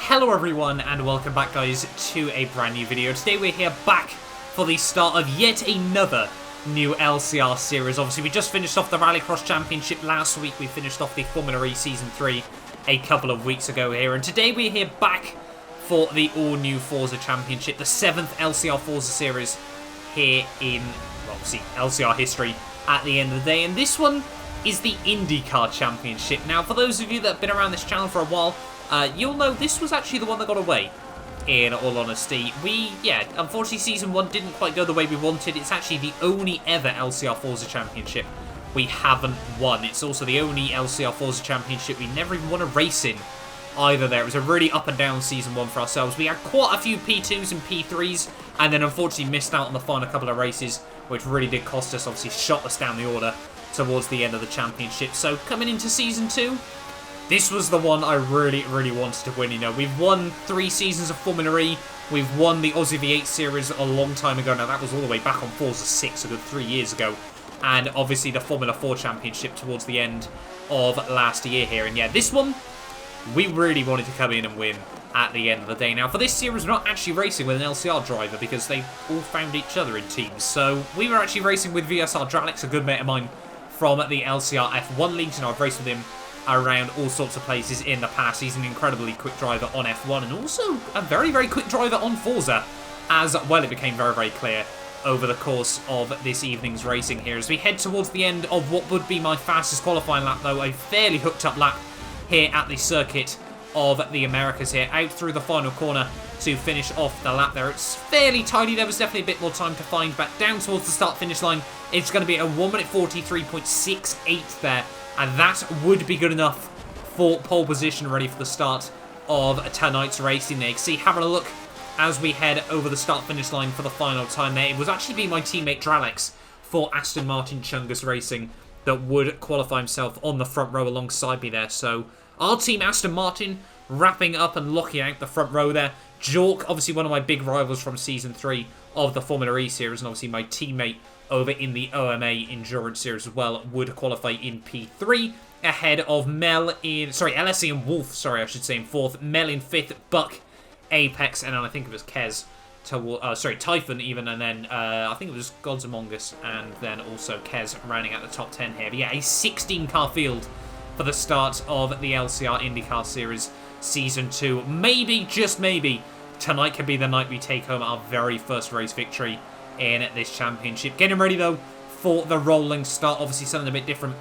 Hello everyone and welcome back guys to a brand new video. Today we're here back for the start of yet another new LCR series. Obviously we just finished off the Rallycross Championship last week. We finished off the Formula E Season 3 a couple of weeks ago here. And today we're here back for the all-new Forza Championship, the 7th LCR Forza series here in, obviously, LCR history at the end of the day. And this one is the IndyCar Championship. Now, for those of you that have been around this channel for a while, you'll know this was actually the one that got away, in all honesty. Unfortunately Season 1 didn't quite go the way we wanted. It's actually the only ever LCR Forza Championship we haven't won. It's also the only LCR Forza Championship we never even won a race in either there. It was a really up and down Season 1 for ourselves. We had quite a few P2s and P3s, and then unfortunately missed out on the final couple of races, which really did cost us, obviously shot us down the order towards the end of the championship. So coming into Season 2, this was the one I really wanted to win. You know, we've won 3 seasons of Formula E. We've won the Aussie V8 series a long time ago. Now, that was all the way back on Forza 6, a good 3 years ago. And obviously the Formula 4 Championship towards the end of last year here. And yeah, this one, we really wanted to come in and win at the end of the day. Now, for this series, we're not actually racing with an LCR driver because they all found each other in teams. So we were actually racing with VSR Dralix, a good mate of mine from the LCR F1 League. And I've raced with him around all sorts of places in the past. He's an incredibly quick driver on F1 and also a very quick driver on Forza as well. It became very clear over the course of this evening's racing here as we head towards the end of what would be my fastest qualifying lap, though a fairly hooked up lap here at the circuit of the Americas here, out through the final corner to finish off the lap there. It's fairly tidy. There was definitely a bit more time to find, but down towards the start finish line, it's going to be a 1 minute 43.68 there. And that would be good enough for pole position ready for the start of tonight's racing there. You can see, having a look as we head over the start-finish line for the final time there. It was actually be my teammate Dralix for Aston Martin Chungus Racing that would qualify himself on the front row alongside me there. So our team, Aston Martin, wrapping up and locking out the front row there. Jork, obviously one of my big rivals from Season 3 of the Formula E Series, and obviously my teammate over in the OMA Endurance Series as well, would qualify in P3, ahead of LSE and Wolf, I should say, in 4th, Mel in 5th, Buck, Apex, and then I think it was Kez, Typhon even, and then I think it was Gods Among Us, and then also Kez rounding out the top 10 here. But yeah, a 16-car field for the start of the LCR IndyCar Series Season 2. Maybe, just maybe, tonight could be the night we take home our very first race victory in this championship. Getting ready though for the rolling start. Obviously something a bit different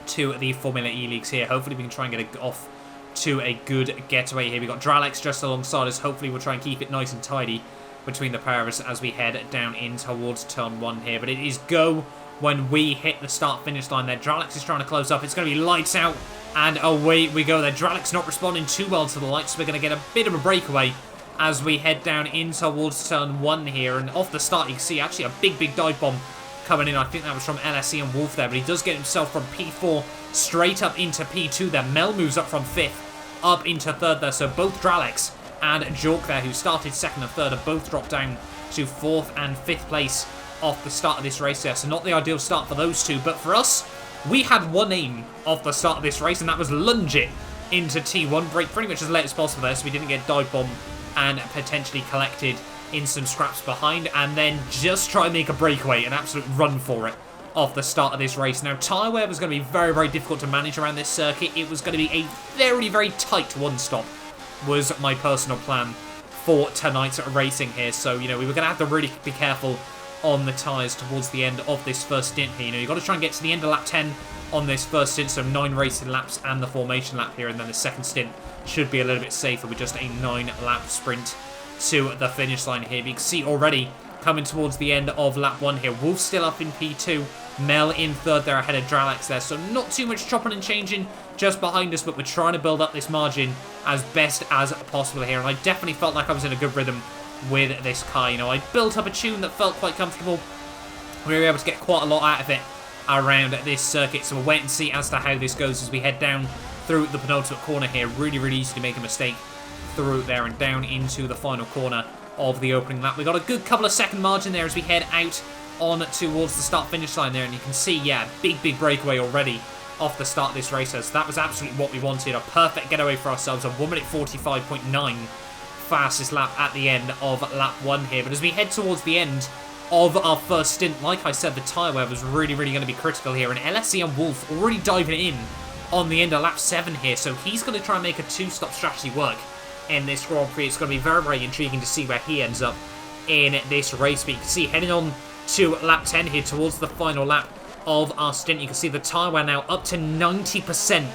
to the Formula E leagues here. Hopefully we can try and get it off to a good getaway here. We got Dralix just alongside us. Hopefully we'll try and keep it nice and tidy between the pair of us as we head down in towards turn 1 here. But it is go when we hit the start finish line there. Dralix is trying to close up. It's going to be lights out and away we go there. Dralix not responding too well to the lights, so we're going to get a bit of a breakaway as we head down in towards turn 1 here. And off the start, you can see actually a big dive bomb coming in. I think that was from LSE and Wolf there, but he does get himself from P4 straight up into P2 there. Mel moves up from 5th, up into 3rd there. So both Dralix and Jork there, who started 2nd and 3rd, have both dropped down to 4th and 5th place off the start of this race there. So not the ideal start for those two, but for us, we had one aim off the start of this race, and that was lunge it into T1, break pretty much as late as possible there, so we didn't get dive bomb and potentially collected in some scraps behind, and then just try and make a breakaway, an absolute run for it off the start of this race. Now, tyre wear was going to be very difficult to manage around this circuit. It was going to be a very tight one-stop, was my personal plan for tonight's racing here. So, you know, we were going to have to really be careful on the tyres towards the end of this first stint here. You know, you've got to try and get to the end of lap 10 on this first stint, so 9 racing laps and the formation lap here, and then the second stint should be a little bit safer with just a 9-lap sprint to the finish line here. But you can see already coming towards the end of lap 1 here, Wolf still up in P2, Mel in 3rd there ahead of Dralix there, so not too much chopping and changing just behind us, but we're trying to build up this margin as best as possible here, and I definitely felt like I was in a good rhythm with this car. You know, I built up a tune that felt quite comfortable. We were able to get quite a lot out of it around this circuit, so we'll wait and see as to how this goes as we head down through the penultimate corner here. Really easy to make a mistake through there and down into the final corner of the opening lap. We got a good couple of second margin there as we head out on towards the start finish line there, and you can see, yeah, big breakaway already off the start of this race. So that was absolutely what we wanted. A perfect getaway for ourselves. A 1 minute 45.9 fastest lap at the end of lap 1 here. But as we head towards the end of our first stint, like I said, the tyre wear was really going to be critical here. And LSE and Wolf already diving in on the end of lap 7 here. So he's going to try and make a 2-stop strategy work in this Grand Prix. It's going to be very intriguing to see where he ends up in this race. But you can see heading on to lap 10 here towards the final lap of our stint. You can see the tyre wear now up to 90%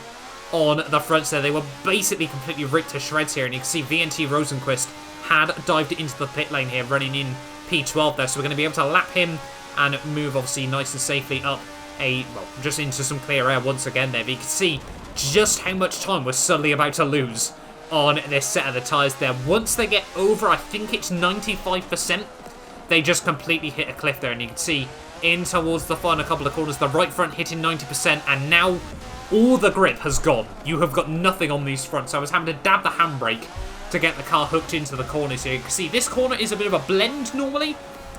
on the fronts there. They were basically completely ripped to shreds here. And you can see VNT Rosenquist had dived into the pit lane here, running in P12 there. So we're going to be able to lap him and move obviously nice and safely up just into some clear air once again there. But you can see just how much time we're suddenly about to lose on this set of the tyres there. Once they get over, I think it's 95%, they just completely hit a cliff there. And you can see in towards the final couple of corners, the right front hitting 90%, and now all the grip has gone. You have got nothing on these fronts. So I was having to dab the handbrake to get the car hooked into the corners here. You can see this corner is a bit of a blend normally.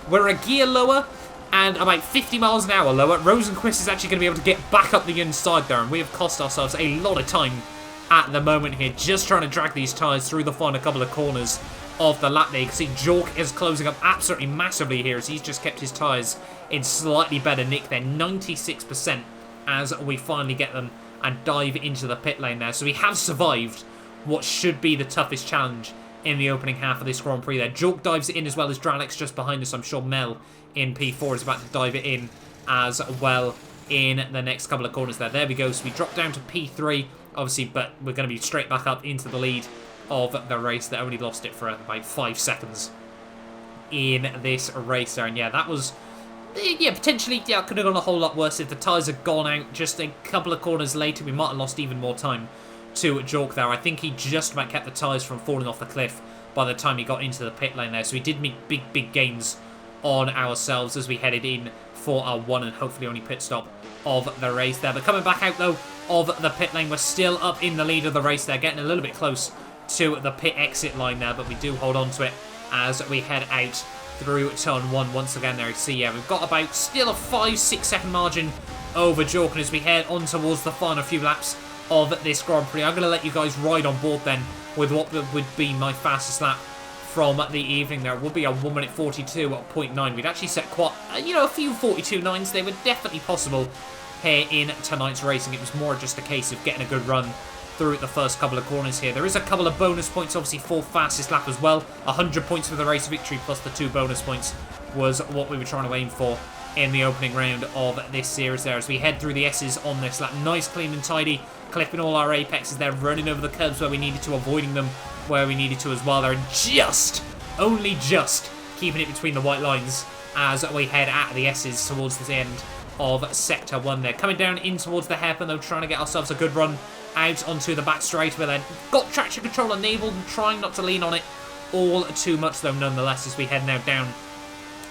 We're a gear lower and about 50 miles an hour lower. Rosenquist is actually going to be able to get back up the inside there, and we have cost ourselves a lot of time at the moment here, just trying to drag these tyres through the final couple of corners of the lap there. You can see Jork is closing up absolutely massively here as he's just kept his tyres in slightly better nick there, 96%, as we finally get them and dive into the pit lane there. So we have survived what should be the toughest challenge in the opening half of this Grand Prix there. Jork dives it in as well as Dralex just behind us. I'm sure Mel in P4 is about to dive it in as well in the next couple of corners there. There we go. So we drop down to P3, obviously, but we're going to be straight back up into the lead of the race. They only lost it for about 5 seconds in this race there. And yeah, that was, potentially, could have gone a whole lot worse if the tyres had gone out just a couple of corners later. We might have lost even more time to Jork there. I think he just about kept the tyres from falling off the cliff by the time he got into the pit lane there. So we did make big gains on ourselves as we headed in for our one and hopefully only pit stop of the race there. But coming back out though of the pit lane, we're still up in the lead of the race there, getting a little bit close to the pit exit line there, but we do hold on to it as we head out through turn 1 once again there. You see, yeah, we've got about still a 5-6 second margin over Jork, and as we head on towards the final few laps of this Grand Prix, I'm going to let you guys ride on board then with what would be my fastest lap from the evening there. It would be a 1 minute 42.9. We'd actually set quite, a few 42.9s. They were definitely possible here in tonight's racing. It was more just a case of getting a good run through the first couple of corners here. There is a couple of bonus points, obviously, for fastest lap as well. 100 points for the race victory plus the 2 bonus points was what we were trying to aim for in the opening round of this series there. As we head through the S's on this lap, nice, clean and tidy, clipping all our apexes there, running over the curbs where we needed to, avoiding them where we needed to as well there, and only just keeping it between the white lines as we head at the S's towards the end of Sector 1 there. Coming down in towards the hairpin though, trying to get ourselves a good run out onto the back straight where then got traction control enabled and trying not to lean on it all too much though nonetheless, as we head now down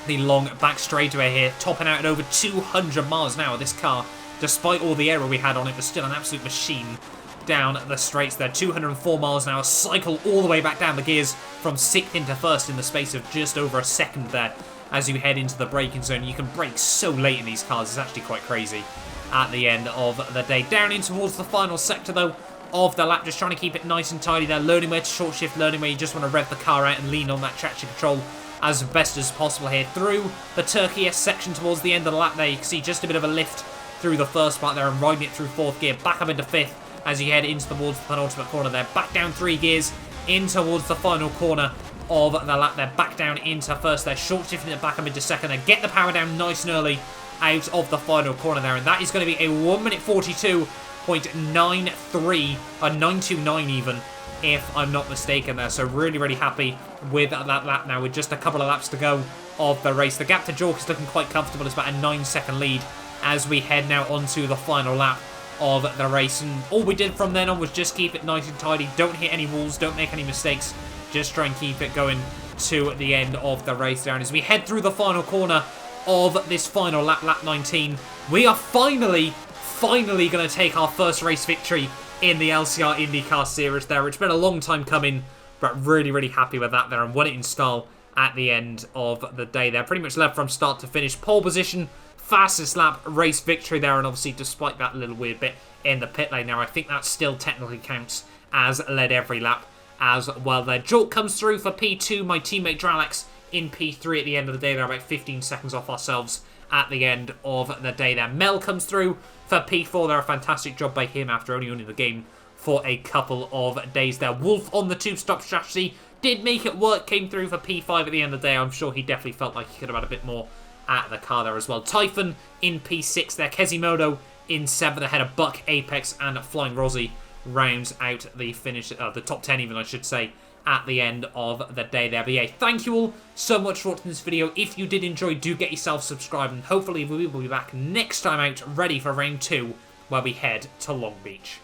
the long back straightaway here, topping out at over 200 miles an hour. This car, despite all the error we had on it, was still an absolute machine down the straights there. 204 miles an hour, cycle all the way back down the gears from 6th into 1st in the space of just over a second there. As you head into the braking zone, you can brake so late in these cars, it's actually quite crazy at the end of the day. Down in towards the final sector though of the lap, just trying to keep it nice and tidy there, learning where to short shift, learning where you just want to rev the car out and lean on that traction control as best as possible here. Through the Turkey S section towards the end of the lap there, you can see just a bit of a lift through the first part there and riding it through 4th gear, back up into 5th as you head into towards the penultimate corner there, back down 3 gears in towards the final corner of the lap there, back down into 1st there, short shifting it back up into 2nd there, get the power down nice and early out of the final corner there, and that is going to be a 1 minute 42.93, a 929 even, if I'm not mistaken there. So really happy with that lap now with just a couple of laps to go of the race. The gap to Jork is looking quite comfortable. It's about a 9-second lead as we head now onto the final lap of the race, and all we did from then on was just keep it nice and tidy, don't hit any walls, don't make any mistakes, just try and keep it going to the end of the race there. And as we head through the final corner of this final lap, lap 19, we are finally going to take our first race victory in the LCR IndyCar series there. It's been a long time coming, but really happy with that there, and won it in style at the end of the day there. Pretty much led from start to finish. Pole position fastest lap, race victory there, and obviously despite that little weird bit in the pit lane now, I think that still technically counts as led every lap as well there. Jort comes through for P2, my teammate Dralex in P3 at the end of the day. They're about 15 seconds off ourselves at the end of the day there. Mel comes through for P4 there, a fantastic job by him after only owning the game for a couple of days there. Wolf on the two-stop strategy, did make it work, came through for P5 at the end of the day. I'm sure he definitely felt like he could have had a bit more at the car there as well. Typhon in P6 there, Kezimoto in 7th ahead of Buck, Apex and Flying Rozzy rounds out the finish, the top 10 even I should say, at the end of the day there. But yeah, thank you all so much for watching this video. If you did enjoy, do get yourself subscribed, and hopefully we will be back next time out ready for round 2 where we head to Long Beach.